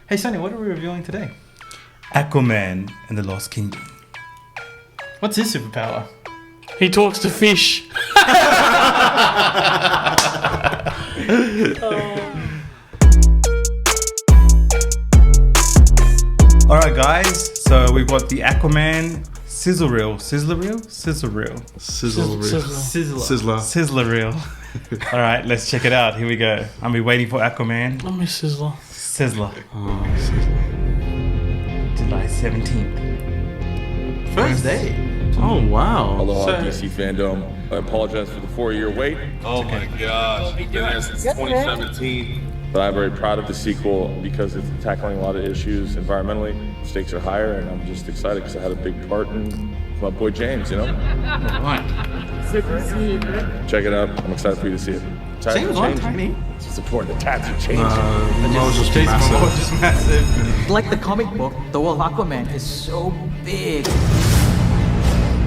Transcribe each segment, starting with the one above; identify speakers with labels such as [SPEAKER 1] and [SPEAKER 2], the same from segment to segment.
[SPEAKER 1] Hey, Sonny, what are we reviewing today?
[SPEAKER 2] Aquaman and the Lost Kingdom.
[SPEAKER 1] What's his superpower?
[SPEAKER 3] He talks to fish.
[SPEAKER 2] Alright guys, so we've got the Aquaman sizzle reel. Sizzler reel? Sizzle reel.
[SPEAKER 3] Sizzler.
[SPEAKER 2] Sizzler reel. Alright, let's check it out. Here we go. I'll be waiting for Aquaman.
[SPEAKER 3] Let me sizzler.
[SPEAKER 2] Sizzler.
[SPEAKER 3] Oh, sizzler.
[SPEAKER 2] July 17th.
[SPEAKER 1] First day.
[SPEAKER 3] Oh, wow.
[SPEAKER 4] Aloha, DC fandom. I apologize for the 4-year wait.
[SPEAKER 5] Oh my gosh, been there since 2017.
[SPEAKER 4] But I'm very proud of the sequel because it's tackling a lot of issues environmentally. Stakes are higher, and I'm just excited because I had a big part in my boy James, you know? Check it out. I'm excited for you to see it.
[SPEAKER 1] James wasn't tiny.
[SPEAKER 4] It's important. The tats are changing.
[SPEAKER 3] Moses
[SPEAKER 1] Jason
[SPEAKER 3] massive.
[SPEAKER 1] Momoa just massive.
[SPEAKER 6] Like the comic book, the world of Aquaman is so big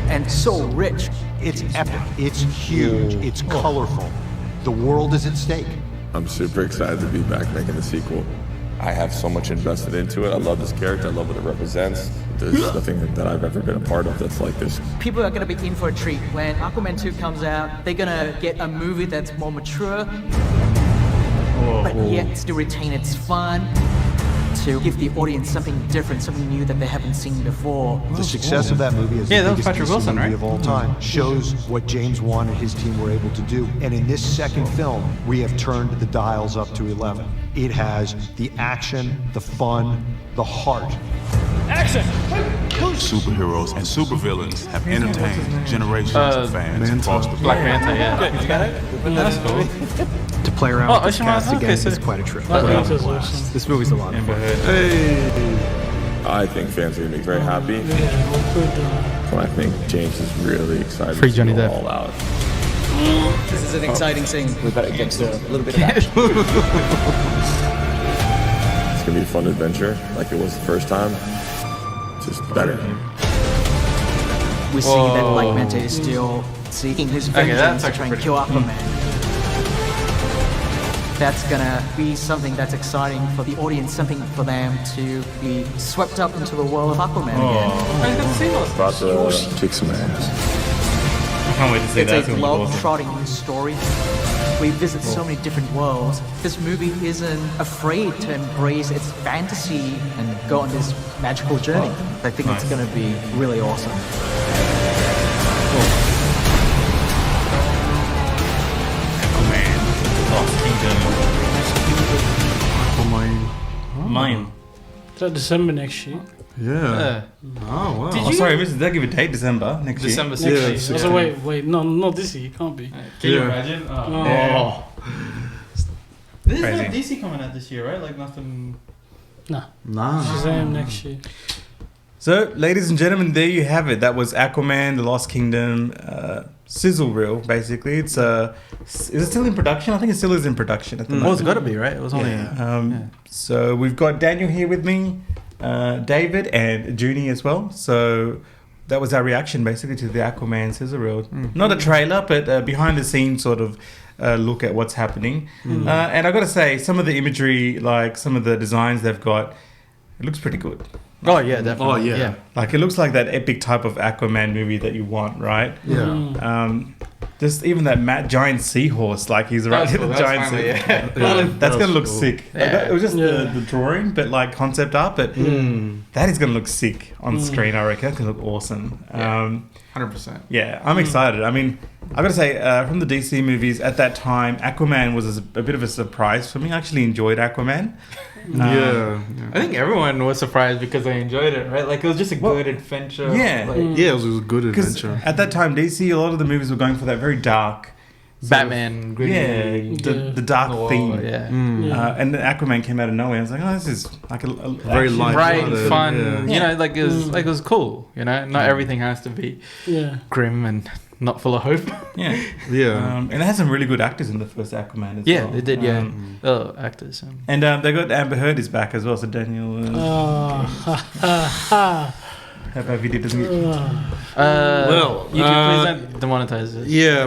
[SPEAKER 6] and so rich.
[SPEAKER 7] It's epic. It's huge. It's colorful. The world is at stake.
[SPEAKER 4] I'm super excited to be back making the sequel. I have so much invested into it. I love this character. I love what it represents. There's nothing that I've ever been a part of that's like this.
[SPEAKER 6] People are going to be in for a treat. When Aquaman 2 comes out, they're going to get a movie that's more mature, but yet still retain its fun, to give the audience something different, something new that they haven't seen before.
[SPEAKER 7] The success of that movie as
[SPEAKER 1] Yeah, that
[SPEAKER 7] the
[SPEAKER 1] was
[SPEAKER 7] biggest
[SPEAKER 1] Patrick
[SPEAKER 7] DC
[SPEAKER 1] Wilson,
[SPEAKER 7] movie
[SPEAKER 1] right?
[SPEAKER 7] of all time shows what James Wan and his team were able to do. And in this second film, we have turned the dials up to 11. It has the action, the fun, the heart.
[SPEAKER 5] Superheroes and supervillains have entertained generations of fans across the
[SPEAKER 1] Black
[SPEAKER 5] planet.
[SPEAKER 1] Panther, yeah. That's cool.
[SPEAKER 8] To play around with this
[SPEAKER 1] Ocean Master,
[SPEAKER 8] cast again
[SPEAKER 1] okay, so-
[SPEAKER 8] is quite a trip.
[SPEAKER 3] That is awesome.
[SPEAKER 8] This movie's a lot of fun.
[SPEAKER 4] I think fans are gonna be very happy.
[SPEAKER 3] Yeah, well, good.
[SPEAKER 4] And I think James is really excited
[SPEAKER 1] Free
[SPEAKER 4] to
[SPEAKER 1] Johnny
[SPEAKER 4] go
[SPEAKER 1] Depp.
[SPEAKER 4] all out.
[SPEAKER 6] This is an exciting scene. We better get to a little bit of action.
[SPEAKER 4] It's gonna be a fun adventure, like it was the first time. Just better.
[SPEAKER 6] We see that Black Manta is still seeking his vengeance
[SPEAKER 1] that's
[SPEAKER 6] to try
[SPEAKER 1] actually
[SPEAKER 6] and kill Aquaman. That's gonna be something that's exciting for the audience, something for them to be swept up into the world of Aquaman again.
[SPEAKER 4] About to kick some ass.
[SPEAKER 2] I can't wait to see that.
[SPEAKER 6] It's a globe-trotting story. We visit so many different worlds. This movie isn't afraid to embrace its fantasy and go on this magical journey. I think it's gonna be really awesome.
[SPEAKER 2] Aquaman, Lost Kingdom. Mine.
[SPEAKER 3] Is that December next year?
[SPEAKER 1] Yeah.
[SPEAKER 3] Oh, wow.
[SPEAKER 2] Oh, sorry, did they give a date? December next year.
[SPEAKER 1] December
[SPEAKER 3] Next
[SPEAKER 1] 16th.
[SPEAKER 3] year. I was like, wait, no, not this year. It can't be.
[SPEAKER 1] Can you imagine?
[SPEAKER 3] Oh.
[SPEAKER 1] There's
[SPEAKER 2] Crazy.
[SPEAKER 1] no DC coming out this year, right? Like nothing.
[SPEAKER 3] Nah.
[SPEAKER 8] Nah.
[SPEAKER 3] Shazam next year.
[SPEAKER 2] So, ladies and gentlemen, there you have it. That was Aquaman, The Lost Kingdom, sizzle reel. Basically, it's is it still in production? I think it still is in production at the
[SPEAKER 1] Well,
[SPEAKER 2] moment.
[SPEAKER 1] it's got to be, right? It was only.
[SPEAKER 2] So we've got Daniel here with me, David and Junie as well. So that was our reaction basically to the Aquaman sizzle reel. Not a trailer, but behind the scenes sort of look at what's happening. And I got to say, some of the imagery, like some of the designs they've got, it looks pretty good.
[SPEAKER 1] Oh yeah, definitely.
[SPEAKER 8] Oh, yeah.
[SPEAKER 2] Like it looks like that epic type of Aquaman movie that you want, right?
[SPEAKER 8] Yeah.
[SPEAKER 2] Just even that giant seahorse, like he's right
[SPEAKER 1] That's
[SPEAKER 2] in
[SPEAKER 1] cool,
[SPEAKER 2] the
[SPEAKER 1] that's
[SPEAKER 2] giant
[SPEAKER 1] finally,
[SPEAKER 2] seahorse.
[SPEAKER 1] yeah.
[SPEAKER 2] That's gonna look
[SPEAKER 8] cool.
[SPEAKER 2] sick.
[SPEAKER 1] Yeah.
[SPEAKER 2] It was just
[SPEAKER 3] Yeah.
[SPEAKER 2] the drawing, but like concept art. But that is gonna look sick on screen. I reckon that's gonna look awesome.
[SPEAKER 1] 100%.
[SPEAKER 2] Yeah, I'm excited. I mean, I gotta say, from the DC movies at that time, Aquaman was a bit of a surprise for me. I actually enjoyed Aquaman.
[SPEAKER 8] Yeah.
[SPEAKER 1] I think everyone was surprised because they enjoyed it, right? Like it was just a good adventure.
[SPEAKER 2] yeah.
[SPEAKER 1] Like,
[SPEAKER 8] Yeah, it was a good
[SPEAKER 2] Because
[SPEAKER 8] adventure.
[SPEAKER 2] at that time, DC, a lot of the movies were going for that very dark, sort
[SPEAKER 1] Batman,
[SPEAKER 2] of-
[SPEAKER 1] gritty,
[SPEAKER 2] yeah, the dark
[SPEAKER 1] noir,
[SPEAKER 2] theme.
[SPEAKER 1] Yeah.
[SPEAKER 3] Yeah.
[SPEAKER 2] And then Aquaman came out of nowhere. I was like, oh, this is like a
[SPEAKER 8] Very
[SPEAKER 2] action-
[SPEAKER 8] light.
[SPEAKER 1] Bright,
[SPEAKER 8] hearted,
[SPEAKER 1] fun.
[SPEAKER 8] yeah.
[SPEAKER 1] You know, like it was cool. You know, not everything has to be
[SPEAKER 3] Yeah.
[SPEAKER 1] grim and not full of hope.
[SPEAKER 2] Yeah.
[SPEAKER 8] Yeah.
[SPEAKER 2] And it had some really good actors in the first Aquaman as
[SPEAKER 1] Yeah,
[SPEAKER 2] well.
[SPEAKER 1] they did. Yeah, actors.
[SPEAKER 2] And they got Amber Heard is back as well. So Daniel, how about video doesn't get...
[SPEAKER 8] Well,
[SPEAKER 1] YouTube, please don't demonetize it.
[SPEAKER 8] yeah,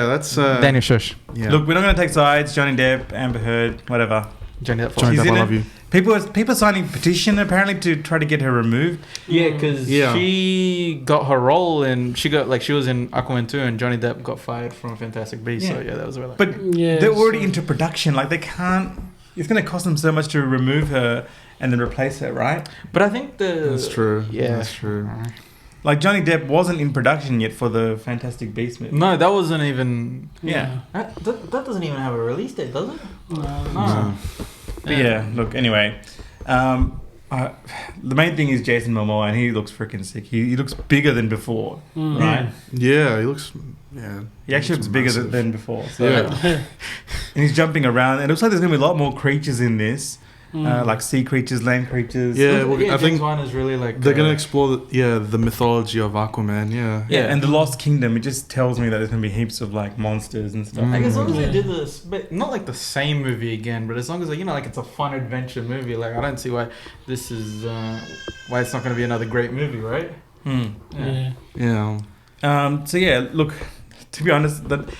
[SPEAKER 8] that's
[SPEAKER 1] Daniel Shush.
[SPEAKER 8] yeah.
[SPEAKER 2] Look, we're not going to take sides. Johnny Depp, Amber Heard, whatever.
[SPEAKER 1] Johnny Depp.
[SPEAKER 8] Johnny
[SPEAKER 2] She's
[SPEAKER 8] Depp,
[SPEAKER 2] in
[SPEAKER 8] I
[SPEAKER 2] it.
[SPEAKER 8] love you.
[SPEAKER 2] People signing petition apparently to try to get her removed.
[SPEAKER 1] Yeah, because
[SPEAKER 8] Yeah.
[SPEAKER 1] she got her role and she was in Aquaman 2 and Johnny Depp got fired from Fantastic Beasts. So
[SPEAKER 2] Yeah.
[SPEAKER 1] yeah, that was really.
[SPEAKER 2] But
[SPEAKER 3] Yeah,
[SPEAKER 2] they're already
[SPEAKER 3] so-
[SPEAKER 2] into production. Like they can't. It's going to cost them so much to remove her and then replace her, right?
[SPEAKER 1] But I think
[SPEAKER 8] That's true.
[SPEAKER 1] Yeah.
[SPEAKER 8] That's true.
[SPEAKER 2] Like Johnny Depp wasn't in production yet for the Fantastic Beasts movie.
[SPEAKER 1] No, that wasn't even.
[SPEAKER 2] Yeah.
[SPEAKER 1] That doesn't even have a release date, does it?
[SPEAKER 3] No.
[SPEAKER 2] But yeah, look, anyway. The main thing is Jason Momoa, and he looks freaking sick. He looks bigger than before, right?
[SPEAKER 8] Yeah, he looks. Yeah,
[SPEAKER 2] He actually looks bigger
[SPEAKER 8] massive.
[SPEAKER 2] than before. So.
[SPEAKER 8] Yeah.
[SPEAKER 2] And he's jumping around. And it looks like there's going to be a lot more creatures in this. Like sea creatures, land creatures.
[SPEAKER 8] Yeah, well, I think
[SPEAKER 1] James Wan is really like.
[SPEAKER 8] they're gonna explore the mythology of Aquaman. Yeah.
[SPEAKER 2] Yeah, and the Lost Kingdom, it just tells me that there's going to be heaps of like monsters and stuff.
[SPEAKER 1] Like as long as they do this, but not like the same movie again, but as long as like it's a fun adventure movie. Like I don't see why this is why it's not going to be another great movie, right?
[SPEAKER 3] Yeah.
[SPEAKER 8] Yeah.
[SPEAKER 2] So yeah, look, to be honest, the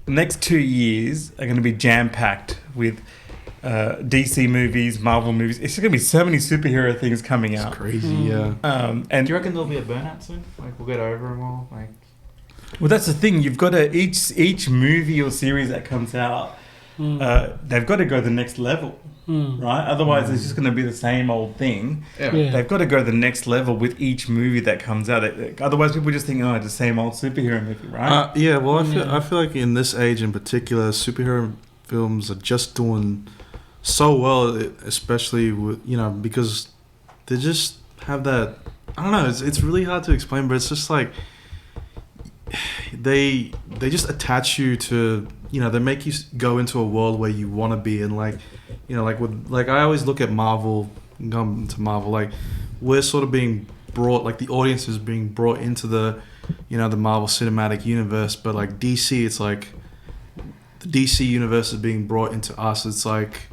[SPEAKER 2] next 2 years are going to be jam-packed with DC movies, Marvel movies. It's going to be so many superhero things coming out.
[SPEAKER 8] It's crazy. Yeah.
[SPEAKER 2] And
[SPEAKER 1] Do you reckon there'll be a burnout soon? Like we'll get over them all? Like
[SPEAKER 2] well, that's the thing. You've got to each movie or series that comes out, they've got to go the next level, right? Otherwise, it's just going to be the same old thing.
[SPEAKER 3] Yeah.
[SPEAKER 2] They've got to go the next level with each movie that comes out. Otherwise, people just think, oh, it's the same old superhero movie, right?
[SPEAKER 8] Yeah. Well, I feel like in this age in particular, superhero films are just doing so well, especially with because they just have that. I don't know. It's really hard to explain, but it's just like they just attach you to they make you go into a world where you want to be, and like I always look at Marvel, come to Marvel, like we're sort of being brought, like the audience is being brought into the the Marvel Cinematic Universe, but like DC, it's like the DC universe is being brought into us. It's like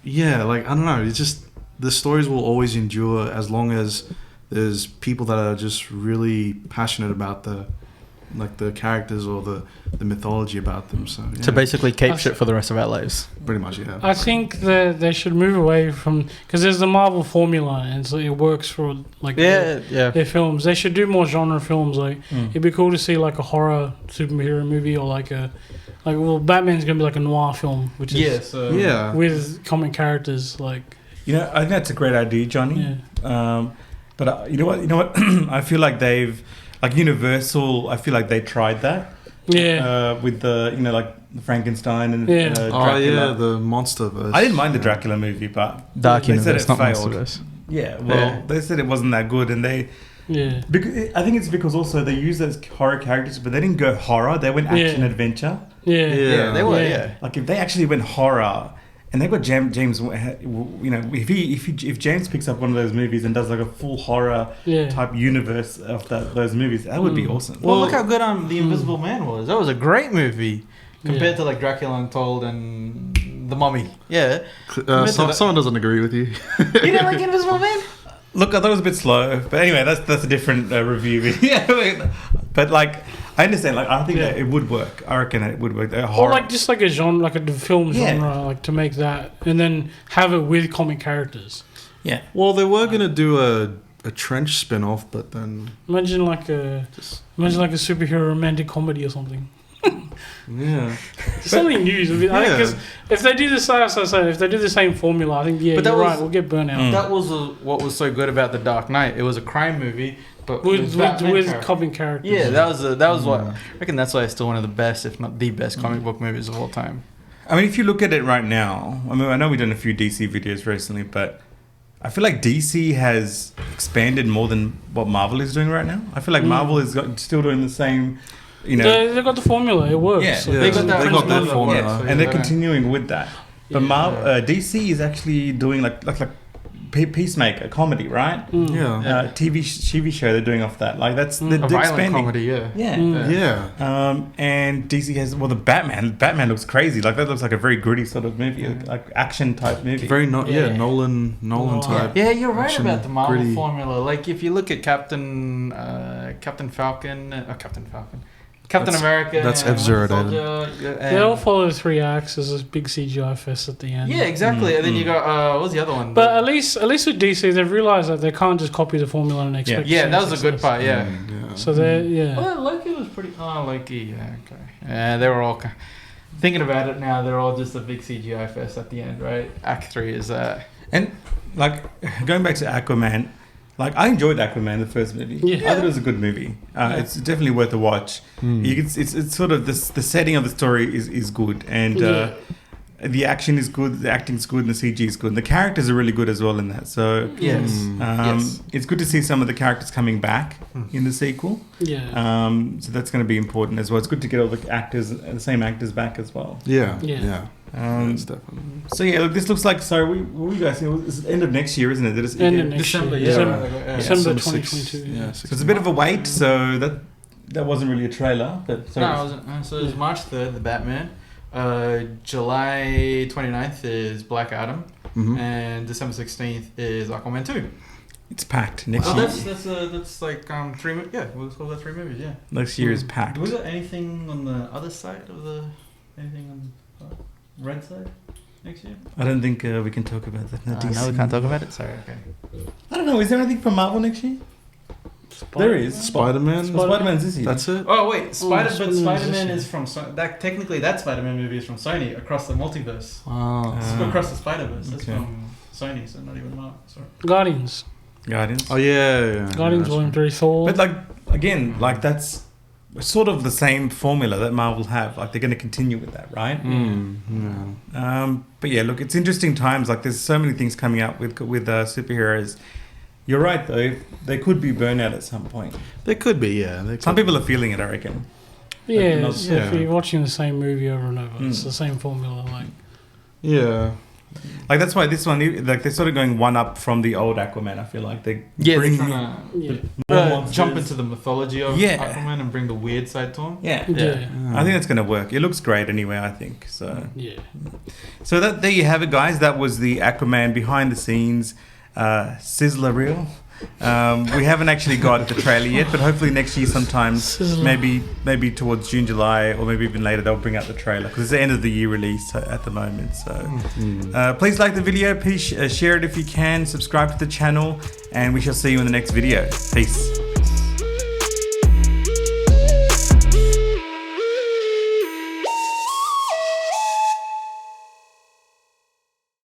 [SPEAKER 8] like I don't know, it's just the stories will always endure as long as there's people that are just really passionate about the characters or the mythology about them. So
[SPEAKER 1] to basically cape shit for the rest of our lives.
[SPEAKER 8] pretty much, yeah.
[SPEAKER 3] I think that they should move away from, because there's the Marvel formula and so it works for like their films. They should do more genre films. Like it'd be cool to see like a horror superhero movie or Batman's gonna be like a noir film, which is with comic characters. Like
[SPEAKER 2] I think that's a great idea, Johnny.
[SPEAKER 3] Yeah.
[SPEAKER 2] But you know what? I feel like they've like Universal. I feel like they tried that.
[SPEAKER 3] Yeah.
[SPEAKER 2] With the like the Frankenstein and
[SPEAKER 8] Dracula. The monster verse.
[SPEAKER 2] I didn't mind the Dracula movie, but
[SPEAKER 1] Dark
[SPEAKER 2] they said
[SPEAKER 1] Universe,
[SPEAKER 2] it
[SPEAKER 1] not
[SPEAKER 2] failed.
[SPEAKER 1] Monsterverse.
[SPEAKER 2] Yeah, well, they said it wasn't that good, and they.
[SPEAKER 3] Yeah.
[SPEAKER 2] Because, I think it's because also they use those horror characters, but they didn't go horror. They went action adventure.
[SPEAKER 3] Yeah.
[SPEAKER 1] They were.
[SPEAKER 2] Like if they actually went horror, and they've got James, if James picks up one of those movies and does like a full horror type universe of those movies, that would be awesome.
[SPEAKER 1] Well, look how good The Invisible Man was. That was a great movie compared to like Dracula Untold and The Mummy. Yeah.
[SPEAKER 8] Someone doesn't agree with you.
[SPEAKER 1] You didn't like Invisible Man?
[SPEAKER 2] Look, I thought it was a bit slow, but anyway, that's a different review. But like, I understand. Like, I think that it would work. I reckon it would work.
[SPEAKER 3] Or like just like a genre, like a film genre, like to make that and then have it with comic characters.
[SPEAKER 2] Yeah.
[SPEAKER 8] Well, they were gonna do a Trench spin-off, but then
[SPEAKER 3] imagine like a superhero romantic comedy or something.
[SPEAKER 8] Yeah.
[SPEAKER 3] Something new. Because if they do the same formula, I think we'll get burnt out.
[SPEAKER 1] That was what was so good about The Dark Knight. It was a crime movie, but
[SPEAKER 3] with comic characters.
[SPEAKER 1] Yeah, that was what I reckon. That's why it's still one of the best, if not the best, comic book movies of all time.
[SPEAKER 2] I mean, if you look at it right now, I mean, I know we've done a few DC videos recently, but I feel like DC has expanded more than what Marvel is doing right now. I feel like Marvel is still doing the same.
[SPEAKER 3] They've got the formula. It works.
[SPEAKER 2] Yeah,
[SPEAKER 3] So
[SPEAKER 1] they got that formula.
[SPEAKER 2] Yeah, and they're continuing with that. But DC is actually doing like Peacemaker, a comedy, right? TV show they're doing off that. Like that's they're
[SPEAKER 1] a violent
[SPEAKER 2] expanding.
[SPEAKER 1] comedy,
[SPEAKER 2] And DC has the Batman. Batman looks crazy. Like that looks like a very gritty sort of movie, like action type movie.
[SPEAKER 8] Very Nolan type.
[SPEAKER 1] Yeah, you're right
[SPEAKER 8] action,
[SPEAKER 1] about the Marvel
[SPEAKER 8] gritty.
[SPEAKER 1] formula. Like if you look at Captain Falcon. Captain America.
[SPEAKER 8] That's
[SPEAKER 1] and
[SPEAKER 8] F-Zero,
[SPEAKER 1] Winter
[SPEAKER 8] David.
[SPEAKER 1] Soldier,
[SPEAKER 3] They all follow the 3 acts as a big CGI fest at the end.
[SPEAKER 1] Yeah, exactly. And then you got what was the other one?
[SPEAKER 3] But at least with DC, they've realized that they can't just copy the formula and expect.
[SPEAKER 1] Yeah,
[SPEAKER 3] the
[SPEAKER 1] that
[SPEAKER 3] same
[SPEAKER 1] was a good
[SPEAKER 3] success.
[SPEAKER 1] part. Yeah.
[SPEAKER 3] So they
[SPEAKER 1] Well, Loki was pretty. Oh, Loki. Yeah. Okay. Yeah, they were all. Thinking about it now, they're all just a big CGI fest at the end, right? Act 3 is
[SPEAKER 2] And like going back to Aquaman, like I enjoyed Aquaman, the first movie.
[SPEAKER 3] Yeah.
[SPEAKER 2] I thought it was a good movie. It's definitely worth a watch. You can, it's sort of the setting of the story is good, and the action is good, the acting is good, and the CG is good. And the characters are really good as well in that. So
[SPEAKER 1] yes,
[SPEAKER 2] it's good to see some of the characters coming back in the sequel.
[SPEAKER 3] Yeah.
[SPEAKER 2] So that's going to be important as well. It's good to get all the actors, the same actors back as well.
[SPEAKER 8] Yeah.
[SPEAKER 2] That's
[SPEAKER 8] definitely.
[SPEAKER 2] So yeah, look, this looks like. So what were you guys saying? It's the end of next year, isn't it?
[SPEAKER 3] End of next
[SPEAKER 1] December,
[SPEAKER 3] year.
[SPEAKER 1] yeah.
[SPEAKER 3] December
[SPEAKER 8] December
[SPEAKER 3] 2022.
[SPEAKER 8] Yeah.
[SPEAKER 2] So it's a bit of a wait. So that wasn't really a trailer, but
[SPEAKER 1] No, it wasn't. So it was March 3rd, the Batman. July 29th is Black Adam, and December 16th is Aquaman 2.
[SPEAKER 2] it's packed next
[SPEAKER 1] Oh,
[SPEAKER 2] year.
[SPEAKER 1] that's like 3 movies. Yeah, we'll call that 3 movies. Yeah.
[SPEAKER 2] Next year is packed.
[SPEAKER 1] Do we got anything on the other side of anything on the red side next year?
[SPEAKER 2] I don't think we can talk about that. No, DC.
[SPEAKER 1] we can't talk about it. Sorry. Okay.
[SPEAKER 2] I don't know. Is there anything from Marvel next year? There is.
[SPEAKER 8] Spider-Man.
[SPEAKER 2] Spider-Man's this year.
[SPEAKER 8] That's it.
[SPEAKER 1] Oh wait,
[SPEAKER 3] Spider-Man
[SPEAKER 1] Spider-Man is from that. Technically, that Spider-Man movie is from Sony across the multiverse. Across the Spider-Verse. That's
[SPEAKER 2] okay.
[SPEAKER 1] from Sony, so not even Marvel. Sorry.
[SPEAKER 3] Guardians.
[SPEAKER 2] Guardians.
[SPEAKER 8] Oh yeah.
[SPEAKER 3] Guardians Volume 3, Thor.
[SPEAKER 2] But like again, like that's sort of the same formula that Marvel have. Like they're going to continue with that, right? But yeah, look, it's interesting times. Like there's so many things coming out with superheroes. You're right though. They could be burnout at some point.
[SPEAKER 8] They could be. Yeah.
[SPEAKER 2] Some people are feeling it, I reckon.
[SPEAKER 3] Yeah, so if you're watching the same movie over and over, it's the same formula. Like,
[SPEAKER 8] Yeah.
[SPEAKER 2] Like that's why this one, like they're sort of going one up from the old Aquaman. I feel like they bring
[SPEAKER 1] jump into the mythology of
[SPEAKER 2] Yeah.
[SPEAKER 1] Aquaman and bring the weird side to him.
[SPEAKER 2] Yeah.
[SPEAKER 3] Yeah.
[SPEAKER 2] I think that's going to work. It looks great anyway, I think. So
[SPEAKER 3] Yeah.
[SPEAKER 2] So that there you have it, guys. That was the Aquaman behind the scenes sizzler reel. We haven't actually got the trailer yet, but hopefully next year sometime, maybe towards June, July, or maybe even later, they'll bring out the trailer because it's the end of the year release at the moment. So please like the video, please share it if you can, subscribe to the channel, and we shall see you in the next video. Peace.